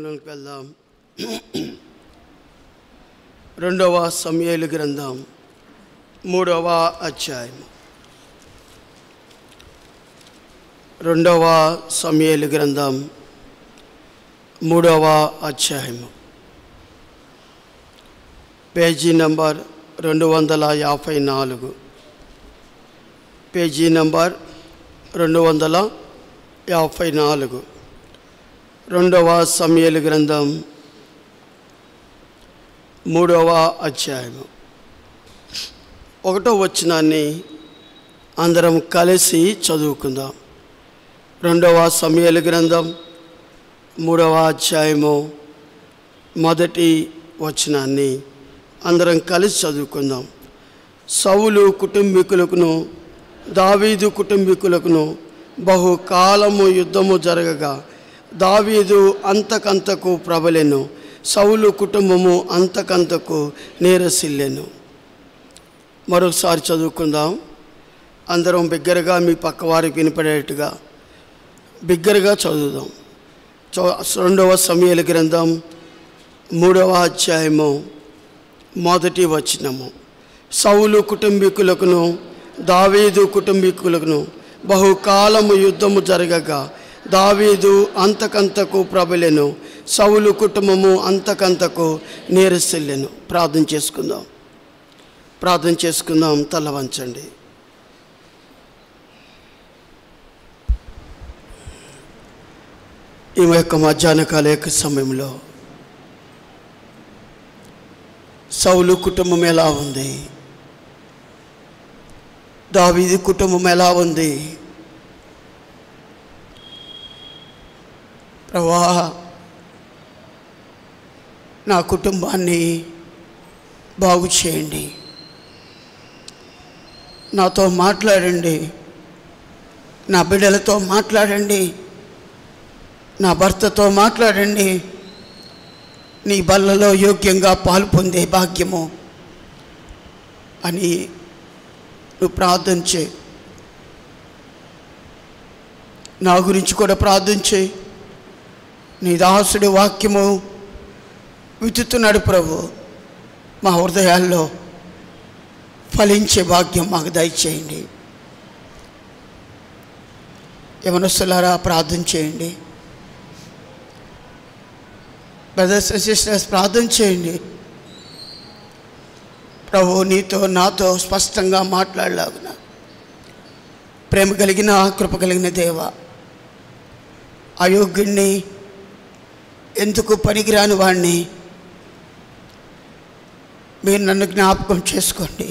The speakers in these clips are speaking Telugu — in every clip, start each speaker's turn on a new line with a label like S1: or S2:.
S1: వెళ్దాం. 2వ సమూయేలు గ్రంథం 3వ అధ్యాయం. 2వ సమూయేలు గ్రంథం 3వ అధ్యాయం, పేజీ నంబర్ 254. Page number 254. 2వ సమూయేలు గ్రంథం 3వ అధ్యాయం 1వ వచనాన్ని అందరం కలిసి చదువుకుందాం. 2వ సమూయేలు గ్రంథం 3వ అధ్యాయము 1వ వచనాన్ని అందరం కలిసి చదువుకుందాం. సౌలు కుటుంబీకులకును దావీదు కుటుంబీకులకును బహుకాలము యుద్ధము జరగగా దావీదు అంతకంతకు ప్రబలెను, సౌలు కుటుంబము అంతకంతకు నీరసిల్లెను. మరొకసారి చదువుకుందాం. అందరం బిగ్గరగా మీ పక్కవారికి వినపడేట్టుగా బిగ్గరగా చదువుదాం. 2వ సమూయేలు గ్రంథం 3వ అధ్యాయము 1వ వచనము. సౌలు కుటుంబీకులకును దావీదు కుటుంబీకులకును బహుకాలము యుద్ధము జరగగా దావీదు అంతకంతకు ప్రబలెను, సౌలు కుటుంబము అంతకంతకు నీరసిల్లెను. ప్రార్థన చేసుకుందాం. తల వంచండి. ఈ యొక్క మధ్యాహ్న కాల యొక్క సమయంలో సౌలు కుటుంబం ఎలా ఉంది, దావీదు కుటుంబం ఎలా ఉంది? ప్రభువా, నా కుటుంబాన్ని బాగు చేయండి, నాతో మాట్లాడండి, నా బిడ్డలతో మాట్లాడండి, నా భర్తతో మాట్లాడండి. నీ బల్లలో యోగ్యంగా పాలు పొందే భాగ్యము అని నువ్వు ప్రార్థన చేయి. నా గురించి కూడా ప్రార్థన చేయి. నీ దాసుడి వాక్యము విత్తుతున్నాడు ప్రభు. మా హృదయాల్లో ఫలించే భాగ్యం మాకు దయచేయండి. యవనస్తులారా ప్రార్థన చేయండి. బ్రదర్స్ అండ్ సిస్టర్స్ ప్రార్థన చేయండి. ప్రభు నీతో నాతో స్పష్టంగా మాట్లాడలాగున ప్రేమ కలిగిన కృప కలిగిన దేవ, అయోగ్యుణ్ణి, ఎందుకు పనికిరాని వాడిని మీరు నన్ను జ్ఞాపకం చేసుకోండి.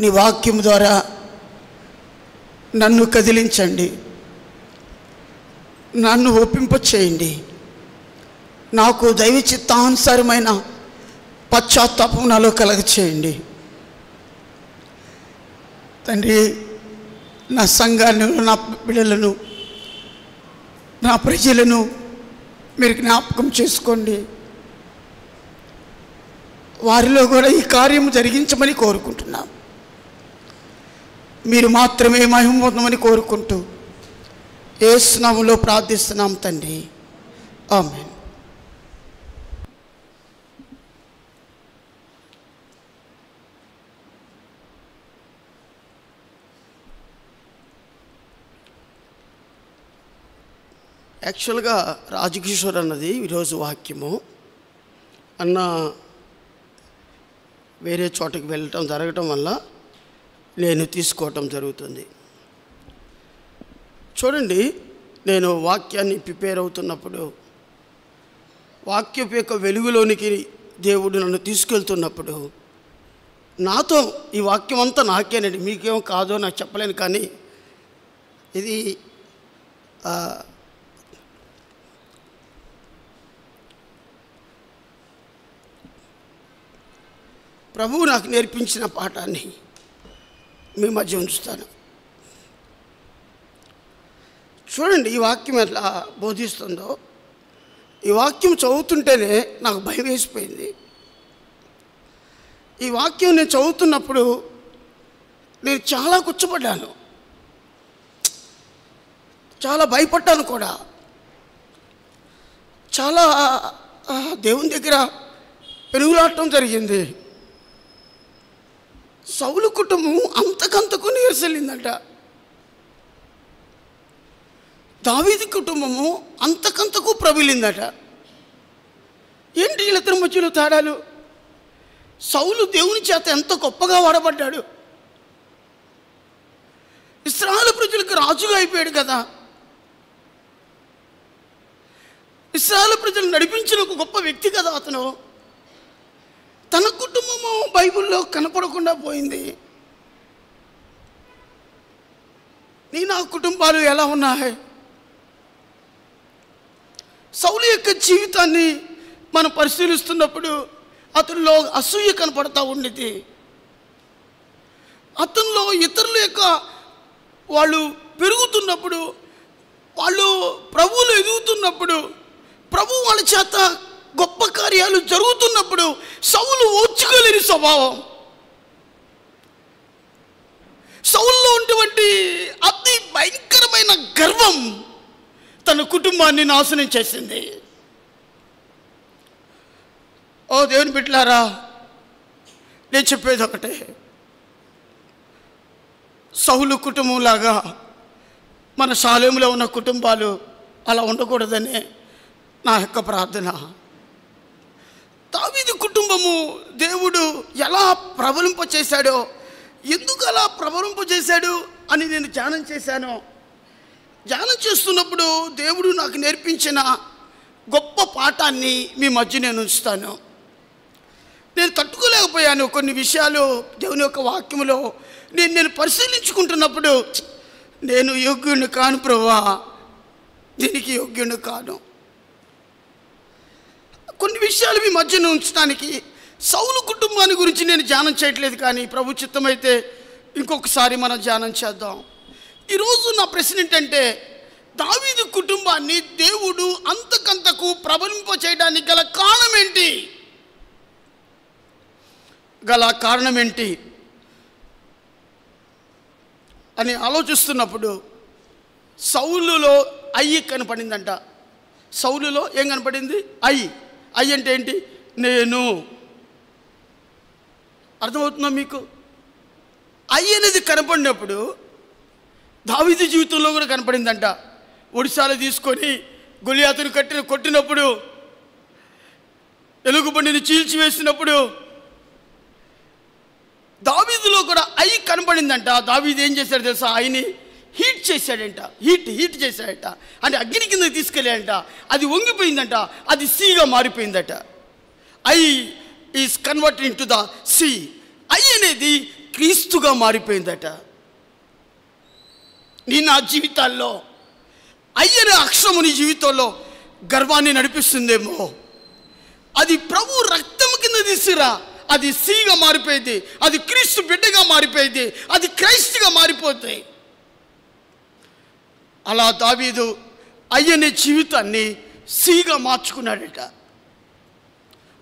S1: నీ వాక్యం ద్వారా నన్ను కదిలించండి, నన్ను ఒప్పింపచేయండి. నాకు దైవ చిత్తానుసారమైన పశ్చాత్తాపం నాలో కలగచేయండి. తండ్రి, నా సంఘాన్ని, నా బిడ్డలను, నా ప్రజలను మీరు జ్ఞాపకం చేసుకోండి. వారిలో కూడా ఈ కార్యము జరిగించమని కోరుకుంటున్నాం. మీరు మాత్రమే మహిమ పొందమని కోరుకుంటూ యేసు నామములో ప్రార్థిస్తున్నాం తండ్రి, ఆమేన్. యాక్చువల్గా రాజకిషోర్ అన్నది ఈరోజు వాక్యము. అన్న వేరే చోటకి వెళ్ళటం జరగటం వల్ల నేను తీసుకోవటం జరుగుతుంది. చూడండి, నేను వాక్యాన్ని ప్రిపేర్ అవుతున్నప్పుడు, వాక్యం యొక్క వెలుగులోనికి దేవుడు నన్ను తీసుకెళ్తున్నప్పుడు నాతో ఈ వాక్యం అంతా నాకేనండి, మీకేమో కాదో నాకు చెప్పలేను. కానీ ఇది ప్రభువు నాకు నేర్పించిన పాఠాన్ని మీ మధ్య ఉంచుతాను. చూడండి, ఈ వాక్యం ఎట్లా బోధిస్తుందో. ఈ వాక్యం చదువుతుంటేనే నాకు భయం వేసిపోయింది. ఈ వాక్యం నేను చదువుతున్నప్పుడు నేను చాలా కూర్చోబడ్డాను. చాలా భయపడ్డాను కూడా. చాలా దేవుని దగ్గర పెనుగులాడటం జరిగింది. సౌలు కుటుంబం అంతకంతకు నీరసలిందట. దావీదు కుటుంబము అంతకంతకు ప్రబలిందట. ఏంటి వీళ్ళిద్దరి మధ్యలో తేడాలు? సౌలు దేవుని చేత ఎంత గొప్పగా వాడబడ్డాడు, ఇశ్రాయేలు ప్రజలకు రాజుగా అయిపోయాడు కదా. ఇశ్రాయేలు ప్రజలు నడిపించిన ఒక గొప్ప వ్యక్తి కదా అతను. తన కుటుంబము బైబిల్లో కనపడకుండా పోయింది. నా కుటుంబాలు ఎలా ఉన్నాయి? సౌలు యొక్క జీవితాన్ని మనం పరిశీలిస్తున్నప్పుడు అతనిలో అసూయ కనపడతా ఉండేది. అతనిలో ఇతరుల యొక్క వాళ్ళు పెరుగుతున్నప్పుడు, వాళ్ళు ప్రభువులు ఎదుగుతున్నప్పుడు, ప్రభు వాళ్ళ చేత గొప్ప కార్యాలు జరుగుతున్నప్పుడు సౌలు ఓర్చుకోలేని స్వభావం, సౌలులో ఉన్నటువంటి అతి భయంకరమైన గర్వం తన కుటుంబాన్ని నాశనం చేసింది. ఓ దేవుని బిడ్డలారా, నేను చెప్పేది ఒకటే, సౌలు కుటుంబంలాగా మన షాలేములో ఉన్న కుటుంబాలు అలా ఉండకూడదనే నా యొక్క ప్రార్థన. దావీదు కుటుంబము దేవుడు ఎలా ప్రబలింపచేశాడో, ఎందుకు అలా ప్రబలింపచేశాడు అని నేను ధ్యానం చేశాను. ధ్యానం చేస్తున్నప్పుడు దేవుడు నాకు నేర్పించిన గొప్ప పాఠాన్ని మీ మధ్య నేను ఉంచుతాను. నేను తట్టుకోలేకపోయాను కొన్ని విషయాలు దేవుని యొక్క వాక్యములో నేను పరిశీలించుకుంటున్నప్పుడు, నేను యోగ్యుని కాను ప్రభువా, దీనికి యోగ్యుని కాను. కొన్ని విషయాలు మీ మధ్యన ఉంచడానికి సౌలు కుటుంబాన్ని గురించి నేను ధ్యానం చేయట్లేదు, కానీ ప్రభు చిత్తమైతే ఇంకొకసారి మనం ధ్యానం చేద్దాం. ఈరోజు నా ప్రశ్న ఏంటంటే, దావీదు కుటుంబాన్ని దేవుడు అంతకంతకు ప్రబలింప చేయడానికి గల కారణం ఏంటి? అని ఆలోచిస్తున్నప్పుడు సౌలులో అయ్యి కనపడిందంట. సౌలులో ఏం కనపడింది? అయ్యి అంటే ఏంటి? నేను. అర్థమవుతుందా మీకు? అయ్యి అనేది కనపడినప్పుడు దావీదు జీవితంలో కూడా కనపడిందంట. ఒడిశాలో తీసుకొని గొలియాతును కొట్టినప్పుడు, ఎలుగుబండిని చీల్చివేసినప్పుడు దావీదులో కూడా అయ్యి కనపడిందంట. దావీదు ఏం చేశాడు తెలుసా? అయ్యిని హీట్ చేశాడంట. హీట్ చేశాడంట. అంటే అగ్ని కింద తీసుకెళ్ళాడంట. అది వంగిపోయిందంట. అది సీగా మారిపోయిందట. I is converted into the C. I అనేది క్రీస్తుగా మారిపోయిందట. నా జీవితాల్లో ఐ అనే అక్షరము నీ జీవితంలో గర్వాన్ని నడిపిస్తుందేమో. అది ప్రభు రక్తం కింద తీసుకురా, అది సీగా మారిపోయింది. అది క్రీస్తు బిడ్డగా మారిపోయింది. అది క్రైస్తుగా మారిపోతాయి. అలా దావీదు అయ్యనే జీవితాన్ని సీగా మార్చుకున్నాడట.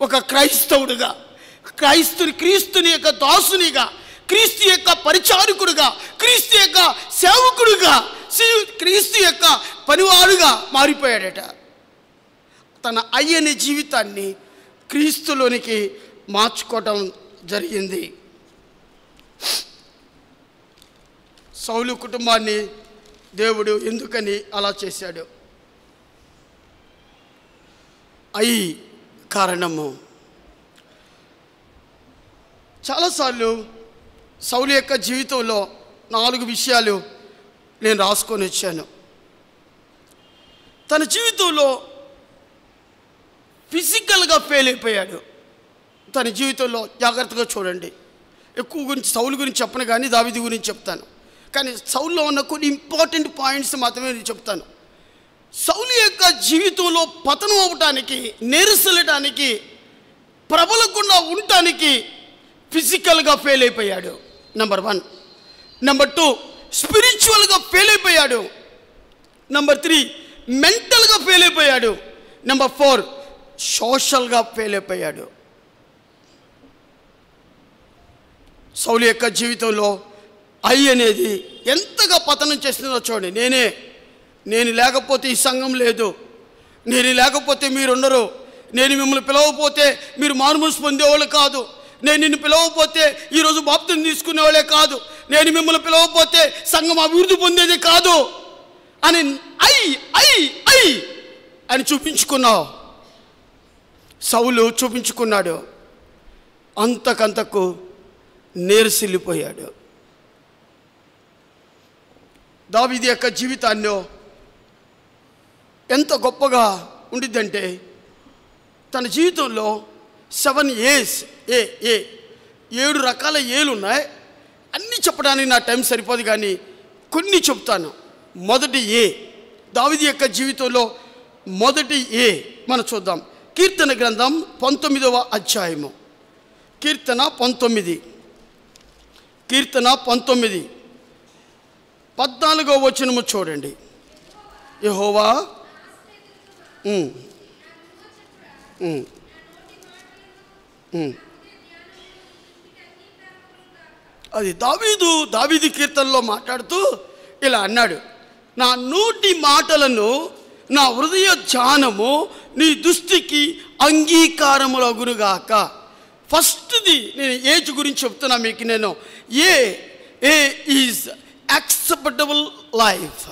S1: ఒక క్రైస్తవుడుగా, క్రీస్తుని యొక్క దాసునిగా, క్రీస్తు యొక్క పరిచారకుడుగా, క్రీస్తు యొక్క సేవకుడుగా, క్రీస్తు యొక్క పనివాడుగా మారిపోయాడట. తన అయ్యనే జీవితాన్ని క్రీస్తులోనికి మార్చుకోవటం జరిగింది. సౌలు కుటుంబాన్ని దేవుడు ఎందుకని అలా చేశాడు? అయి కారణము. చాలాసార్లు సౌలు యొక్క జీవితంలో 4 విషయాలు నేను రాసుకొని వచ్చాను. తన జీవితంలో ఫిజికల్గా ఫెయిల్ అయిపోయాడు. తన జీవితంలో జాగ్రత్తగా చూడండి. ఎక్కువ గురించి సౌలు గురించి చెప్పను, కానీ దావీదు గురించి చెప్తాను. కానీ సౌలులో ఉన్న కొన్ని ఇంపార్టెంట్ పాయింట్స్ మాత్రమే నేను చెప్తాను. సౌలు యొక్క జీవితంలో పతనం అవ్వటానికి, నీరసలటానికి, ప్రబలకుండా ఉండటానికి ఫిజికల్గా ఫెయిల్ అయిపోయాడు. నెంబర్ 1. నెంబర్ 2, స్పిరిచువల్గా ఫెయిల్ అయిపోయాడు. నెంబర్ 3, మెంటల్గా ఫెయిల్ అయిపోయాడు. నెంబర్ 4, సోషల్గా ఫెయిల్ అయిపోయాడు. సౌలు యొక్క జీవితంలో ఐ అనేది ఎంతగా పతనం చేస్తుందో చూడండి. నేను లేకపోతే ఈ సంఘం లేదు, నేను లేకపోతే మీరుండరు, నేను మిమ్మల్ని పిలవకపోతే మీరు మారుమనసు పొందేవాళ్ళు కాదు, నేను నిన్ను పిలవకపోతే ఈరోజు బాప్తిసం తీసుకునేవాళ్ళే కాదు, నేను మిమ్మల్ని పిలవకపోతే సంఘం అభివృద్ధి పొందేది కాదు అని ఐ అని చూపించుకున్నావు. సౌలు చూపించుకున్నాడు, అంతకంతకు నీరసిల్లిపోయాడు. దావీదు యొక్క జీవితాన్ని ఎంత గొప్పగా ఉండిద్దంటే తన జీవితంలో 7 years 7 రకాల ఏలు ఉన్నాయి. అన్నీ చెప్పడానికి నా టైం సరిపోదు, కానీ కొన్ని చెప్తాను. మొదటి దావీదు యొక్క జీవితంలో మొదటి మనం చూద్దాం. కీర్తన గ్రంథం 19వ అధ్యాయము. కీర్తన 19 14వ వచనము చూడండి. యెహోవా అది దావీదు కీర్తనలో మాట్లాడుతూ ఇలా అన్నాడు, నా నోటి మాటలను నా హృదయ ధ్యానము నీ దృష్టికి అంగీకారములగునుగాక. ఫస్ట్ది నేను ఏజ్ గురించి చెప్తున్నా మీకు. నేను ఏ ఈజ్ యాక్సెప్టబుల్ లైఫ్.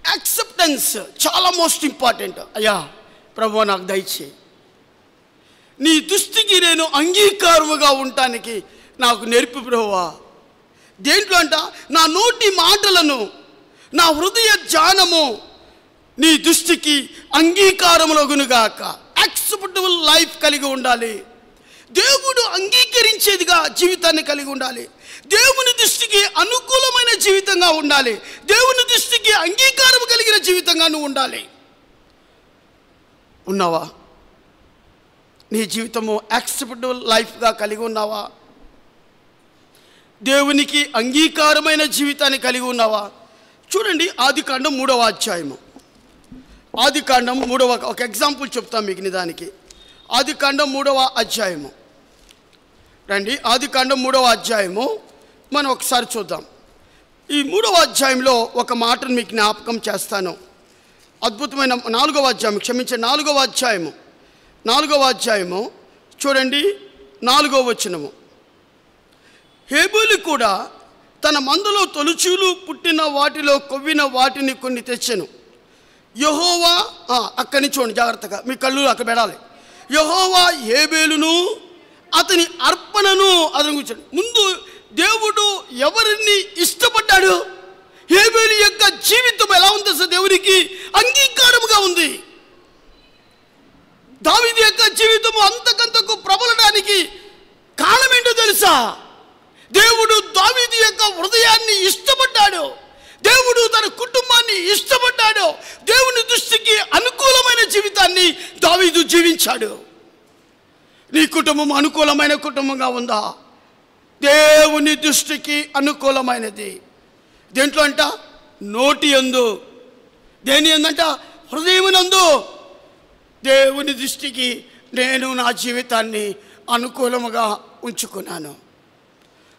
S1: యాక్సెప్టెన్స్ చాలా మోస్ట్ ఇంపార్టెంట్. అయ్యా ప్రభువా నాకు దయచేయి, నీ దృష్టికి నేను అంగీకారముగా ఉండటానికి నాకు నేర్పి ప్రభువా. దేంట్లో అంట, నా నోటి మాటలను నా హృదయ ధ్యానము నీ దృష్టికి అంగీకారములగునుగాక. యాక్సెప్టబుల్ లైఫ్ కలిగి ఉండాలి. దేవుడు అంగీకరించేదిగా జీవితాన్ని కలిగి ఉండాలి. దేవుని దృష్టికి అనుకూలమైన జీవితంగా ఉండాలి. దేవుని దృష్టికి అంగీకారం కలిగిన జీవితంగా నువ్వు ఉండాలి. ఉన్నావా? నీ జీవితము యాక్సెప్టబుల్ లైఫ్గా కలిగి ఉన్నావా? దేవునికి అంగీకారమైన జీవితాన్ని కలిగి ఉన్నావా? చూడండి, ఆదికాండం 3వ అధ్యాయము. ఆదికాండం 3వ ఒక ఎగ్జాంపుల్ చెప్తాం మీకు నిదానికి. ఆదికాండం 3వ అధ్యాయము రండి. ఆదికాండం 3వ అధ్యాయము మనం ఒకసారి చూద్దాం. ఈ 3వ అధ్యాయంలో ఒక మాటను మీకు జ్ఞాపకం చేస్తాను. అద్భుతమైన 4వ అధ్యాయం, క్షమించండి, 4వ అధ్యాయము. 4వ అధ్యాయము చూడండి, 4వ వచనము. హేబేలు కూడా తన మందలో తొలుచూలు పుట్టిన వాటిలో కొవ్విన వాటిని కొన్ని తెచ్చెను. యెహోవా అక్కడి నుంచి చూడండి జాగ్రత్తగా, మీ కళ్ళు అక్కడ పెడాలి. యెహోవా హేబేలును అతని అర్పణను అతను కూర్చోండి. ముందు దేవుడు ఎవరిని ఇష్టపడ్డాడు? హేబేలు యొక్క జీవితం ఎలా ఉంది? అసలు దేవునికి అంగీకారముగా ఉంది. దావీదు యొక్క జీవితము అంతకంతకు ప్రబలడానికి కారణం ఏంటో తెలుసా? దేవుడు దావీదు యొక్క హృదయాన్ని ఇష్టపడ్డాడు. దేవుడు తన కుటుంబాన్ని ఇష్టపడ్డాడు. దేవుని దృష్టికి అనుకూలమైన జీవితాన్ని దావీదు జీవించాడు. నీ కుటుంబం అనుకూలమైన కుటుంబంగా ఉందా? దేవుని దృష్టికి అనుకూలమైనది. దేంట్లో అంట? నోటి యందు. దేని యందంట? హృదయమునందు. దేవుని దృష్టికి నేను నా జీవితాన్ని అనుకూలముగా ఉంచుకున్నాను.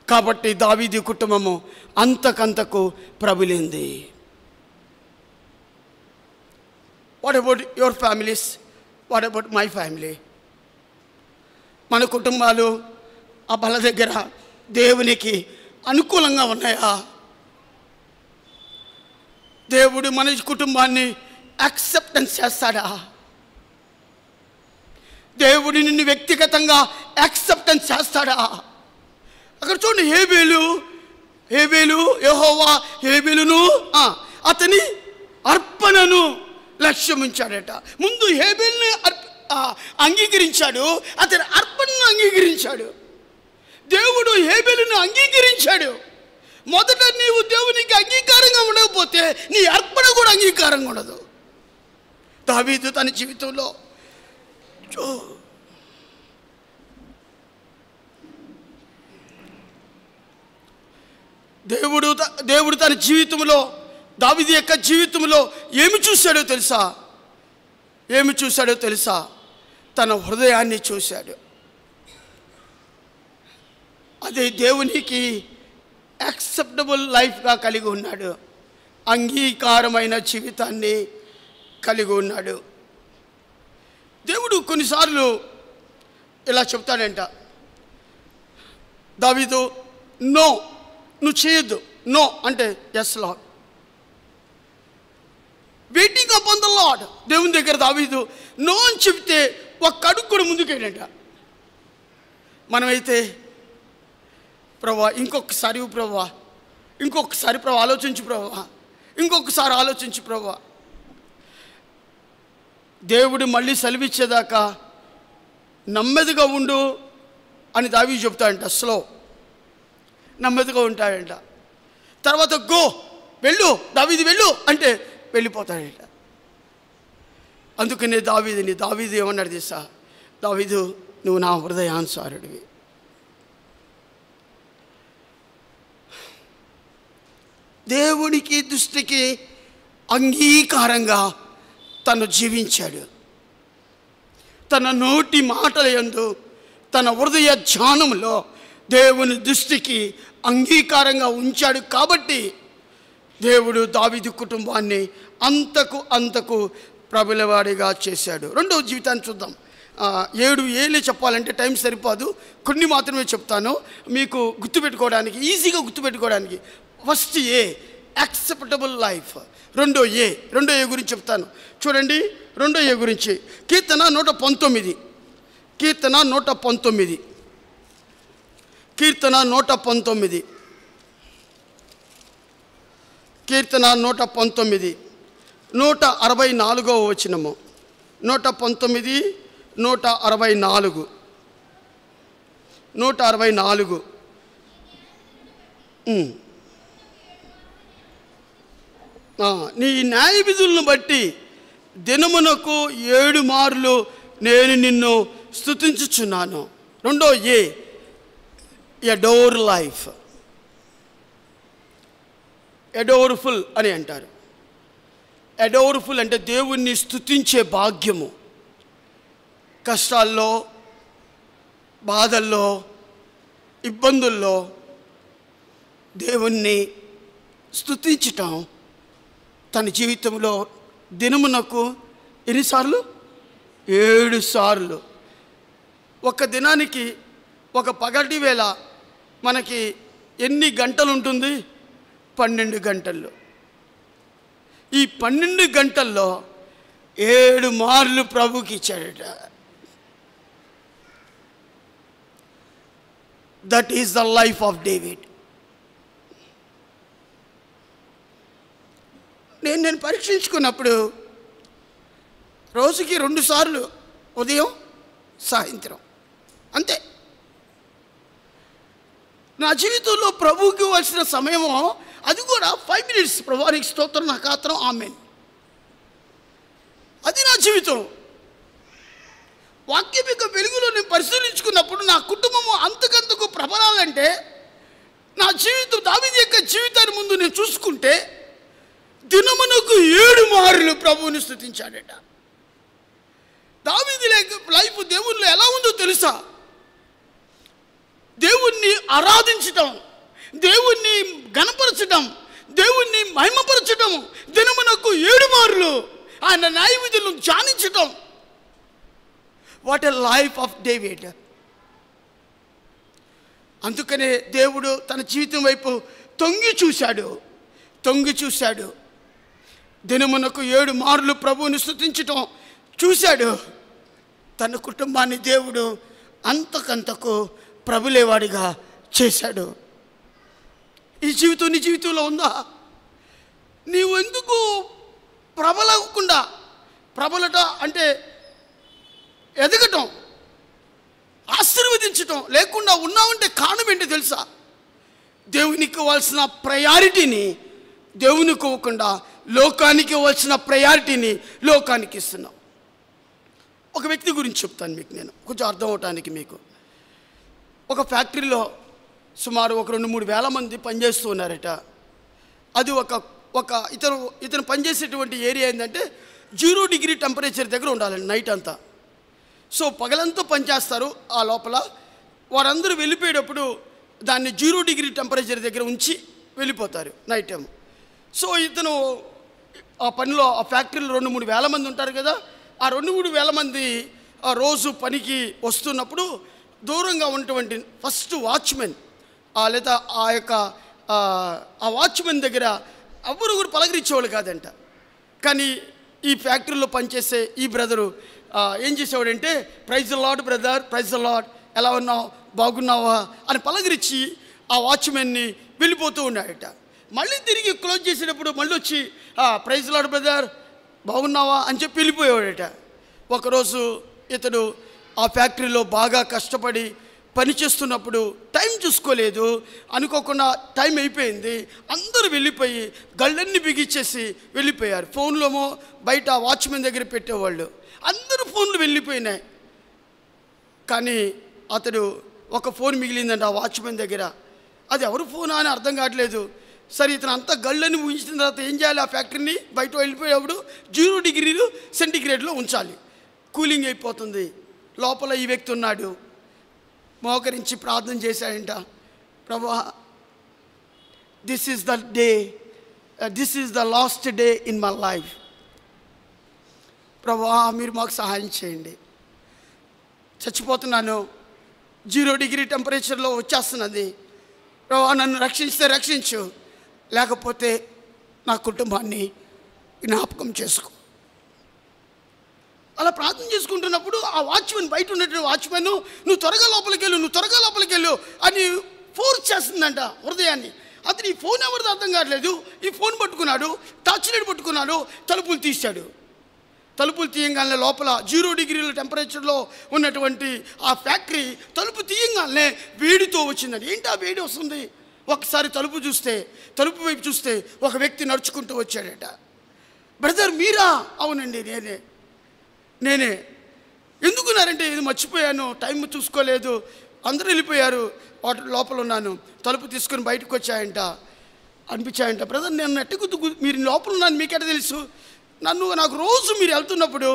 S1: కాబట్టి దావీదు కుటుంబము అంతకంతకు ప్రబలింది. What about your families? What about my family? మన కుటుంబాలు ఆ బల దగ్గర దేవునికి అనుకూలంగా ఉన్నాయా? దేవుడు మన కుటుంబాన్ని యాక్సెప్టెన్స్ చేస్తాడా? దేవుడు నిన్ను వ్యక్తిగతంగా యాక్సెప్టెన్స్ చేస్తాడా? అక్కడ చూడండి, హేబేలు యెహోవా హేబేలును అతని అర్పణను లక్ష్యం ఉంచాడట. ముందు హేబేలుని అంగీకరించాడు, అతని అర్పణను అంగీకరించాడు. దేవుడు హేబేలును అంగీకరించాడు. మొదట నీవు దేవునికి అంగీకారంగా ఉండకపోతే నీ అర్పణ కూడా అంగీకారంగా ఉండదు. దావీదు తన జీవితంలో దేవుడు తన జీవితంలో, దావీదు యొక్క జీవితంలో ఏమి చూశాడో తెలుసా? తన హృదయాన్ని చూశాడు. అదే దేవునికి యాక్సెప్టబుల్ లైఫ్గా కలిగి ఉన్నాడు. అంగీకారమైన జీవితాన్ని కలిగి ఉన్నాడు. దేవుడు కొన్నిసార్లు ఇలా చెప్తాడంట, దావీదు నో, నువ్వు చేయొద్దు. నో అంటే yes lord, waiting upon the lord. దేవుని దగ్గర దావీదు నో అని చెప్తే ఒక్క అడుగు కూడా ముందుకేడంట. మనమైతే ప్రభా ఇంకొకసారి ప్రభా, ఇంకొకసారి ప్రభా ఆలోచించు ప్రభా, ఇంకొకసారి ఆలోచించు ప్రభా. దేవుడు మళ్ళీ సెలవిచ్చేదాకా నెమ్మదిగా ఉండు అని దావీదు చెప్తాడంట. స్లో, నెమ్మదిగా ఉంటాడంట. తర్వాత గో, వెళ్ళు దావీదు వెళ్ళు అంటే వెళ్ళిపోతాడంట. అందుకనే దావీదు ఏమన్నాడు తెలుసా? దావీదు, నువ్వు నా హృదయానుసారుడివి. దేవునికి దృష్టికి అంగీకారంగా తను జీవించాడు. తన నోటి మాటల యందు, తన హృదయ ధ్యానంలో దేవుని దృష్టికి అంగీకారంగా ఉంచాడు. కాబట్టి దేవుడు దావీదు కుటుంబాన్ని అంతకు ప్రబలవాడిగా చేశాడు. రెండవ జీవితాన్ని చూద్దాం. 7 ఏళ్ళు చెప్పాలంటే టైం సరిపోదు, కొన్ని మాత్రమే చెప్తాను మీకు గుర్తుపెట్టుకోవడానికి, ఈజీగా గుర్తుపెట్టుకోవడానికి. ఫస్ట్ ఏ, యాక్సెప్టబుల్ లైఫ్. రెండో ఏ గురించి చెప్తాను. చూడండి, రెండో ఏ గురించి కీర్తన 119. కీర్తన 119. 164వ వచనము. 119, 164. నీ న్యాయ విధులను బట్టి దినమునకు 7 మార్లు నేను నిన్ను స్తుతించుచున్నాను. రెండో ఏ, అడోర్ లైఫ్. అడోర్ఫుల్ అని అంటారు. అడోర్ఫుల్ అంటే దేవుణ్ణి స్తుతించే భాగ్యము. కష్టాల్లో, బాధల్లో, ఇబ్బందుల్లో దేవుణ్ణి స్తుతించటం తన జీవితంలో దినమునకు ఎన్నిసార్లు? 7 సార్లు. ఒక దినానికి, ఒక పగటి వేళ మనకి ఎన్ని గంటలు ఉంటుంది? 12 గంటలు. ఈ 12 గంటల్లో 7 మార్లు ప్రభుకి ఇచ్చాడట. That is the life of David. నేను పరీక్షించుకున్నప్పుడు రోజుకి 2 సార్లు, ఉదయం సాయంత్రం, అంతే. నా జీవితంలో ప్రభువుకి ఇవ్వాల్సిన సమయము అది కూడా 5 minutes. ప్రభువానికి స్తోత్రం, నా కాత్రం, ఆమేన్. అది నా జీవితం. వాక్యం యొక్క వెలుగులో నేను పరిశీలించుకున్నప్పుడు నా కుటుంబము అంతకంతకు ప్రబలాలంటే నా జీవితం, దావీదు యొక్క జీవితాన్ని ముందు నేను చూసుకుంటే దినమునకు 7 మార్లు ప్రభువుని స్తుతించాడట. దావీదు లైఫ్ దేవునిలో ఎలా ఉందో తెలుసా? దేవుణ్ణి ఆరాధించటం, దేవుణ్ణి ఘనపరచడం, దేవుణ్ణి మహిమపరచడం, దినమునకు 7 మార్లు ఆయన న్యాయ విధులను ధ్యానించటం. What a life of David. అందుకనే దేవుడు తన జీవితం వైపు తొంగి చూశాడు. దినమునకు 7 మార్లు ప్రభువుని స్తుతించటం చూశాడు. తన కుటుంబాన్ని దేవుడు అంతకంతకు ప్రభులేవాడిగా చేశాడు. ఈ జీవితం నీ జీవితంలో ఉందా? నీవు ఎందుకు ప్రబలకుండా, ప్రబలట అంటే ఎదగటం, ఆశీర్వదించటం లేకుండా ఉన్నావంటే కారణం ఏంటి తెలుసా? దేవునికి ఇవ్వాల్సిన ప్రయారిటీని దేవునికి ఇవ్వకుండా లోకానికి ఇవ్వాల్సిన ప్రయారిటీని లోకానికి ఇస్తున్నాం. ఒక వ్యక్తి గురించి చెప్తాను మీకు, నేను కొంచెం అర్థం అవటానికి. మీకు ఒక ఫ్యాక్టరీలో సుమారు 2-3 వేల మంది పనిచేస్తూ ఉన్నారట. అది ఒక ఇతను పనిచేసేటువంటి ఏరియా ఏంటంటే 0 డిగ్రీ టెంపరేచర్ దగ్గర ఉండాలండి నైట్ అంతా. సో పగలంతా పనిచేస్తారు. ఆ లోపల వారందరూ వెళ్ళిపోయేటప్పుడు దాన్ని 0 డిగ్రీ టెంపరేచర్ దగ్గర ఉంచి వెళ్ళిపోతారు నైట్ టైం. సో ఇతను ఆ పనిలో ఆ ఫ్యాక్టరీలో 2-3 వేల మంది ఉంటారు కదా. ఆ 2-3 వేల మంది రోజు పనికి వస్తున్నప్పుడు దూరంగా ఉన్నటువంటి ఫస్ట్ వాచ్మెన్ లేదా ఆ యొక్క ఆ వాచ్మెన్ దగ్గర ఎవరు పలకరించేవాళ్ళు కాదంట. కానీ ఈ ఫ్యాక్టరీలో పనిచేసే ఈ బ్రదరు ఏం చేసేవాడంటే, praise the lord brother, praise the lord, ఎలా ఉన్నావు, బాగున్నావా అని పలకరించి ఆ వాచ్మెన్ని వెళ్ళిపోతూ ఉన్నాడట. మళ్ళీ తిరిగి క్లోజ్ చేసేటప్పుడు మళ్ళీ వచ్చి ప్రైజ్ ద లార్డ్ బ్రదర్, బాగున్నావా అని చెప్పి వెళ్ళిపోయేవాడట. ఒకరోజు ఇతడు ఆ ఫ్యాక్టరీలో బాగా కష్టపడి పనిచేస్తున్నప్పుడు టైం చూసుకోలేదు, అనుకోకుండా టైం అయిపోయింది. అందరూ వెళ్ళిపోయి గళ్ళన్నీ బిగించేసి వెళ్ళిపోయారు. ఫోన్లోమో బయట వాచ్మెన్ దగ్గర పెట్టేవాళ్ళు, అందరూ ఫోన్లు వెళ్ళిపోయినాయి. కానీ అతడు ఒక ఫోన్ మిగిలిందంట ఆ వాచ్మెన్ దగ్గర. అది ఎవరు ఫోనా అని అర్థం కావట్లేదు. సరే ఇతను అంతా గళ్ళని ఊహించిన తర్వాత ఏం చేయాలి, ఆ ఫ్యాక్టరీని బయట వెళ్ళిపోయేప్పుడు 0 డిగ్రీలు సెంటిగ్రేడ్లో ఉంచాలి. కూలింగ్ అయిపోతుంది. లోపల ఈ వ్యక్తి ఉన్నాడు. మోకరించి ప్రార్థన చేశాడంట, ప్రభువా this is the day, this is the last day in my life. ప్రభువా మీరు మాకు సహాయం చేయండి, చచ్చిపోతున్నాను, 0 డిగ్రీ టెంపరేచర్లో వచ్చేస్తున్నది. ప్రభువా నన్ను రక్షిస్తే రక్షించు, లేకపోతే నా కుటుంబాన్ని జ్ఞాపకం చేసుకో. అలా ప్రార్థన చేసుకుంటున్నప్పుడు ఆ వాచ్మెన్, బయట ఉన్నటువంటి వాచ్మెన్, నువ్వు త్వరగా లోపలికి వెళ్ళు, నువ్వు త్వరగా లోపలికి వెళ్ళు అని ఫోర్స్ చేస్తుందంట హృదయాన్ని. అతను ఈ ఫోన్ ఎవరిదో అర్థం కావట్లేదు. ఈ ఫోన్ పట్టుకున్నాడు, టార్చ్ లైట్ పట్టుకున్నాడు, తలుపులు తీశాడు. తలుపులు తీయంగానే లోపల 0 డిగ్రీల టెంపరేచర్లో ఉన్నటువంటి ఆ ఫ్యాక్టరీ తలుపు తీయంగానే వేడితో వచ్చిందండి. ఏంటి ఆ వేడి వస్తుంది? ఒకసారి తలుపు వైపు చూస్తే ఒక వ్యక్తి నడుచుకుంటూ వచ్చాడట. బ్రదర్ మీరా? అవునండి నేనే. ఎందుకున్నారంటే ఇది మర్చిపోయాను, టైం చూసుకోలేదు, అందరూ వెళ్ళిపోయారు, లోపల ఉన్నాను, తలుపు తీసుకుని బయటకు అనిపించాయంట. బ్రదర్ నేను నెట్టుకుతూ మీరు లోపల ఉన్నాను మీకెట తెలుసు? నాకు రోజు మీరు వెళ్తున్నప్పుడు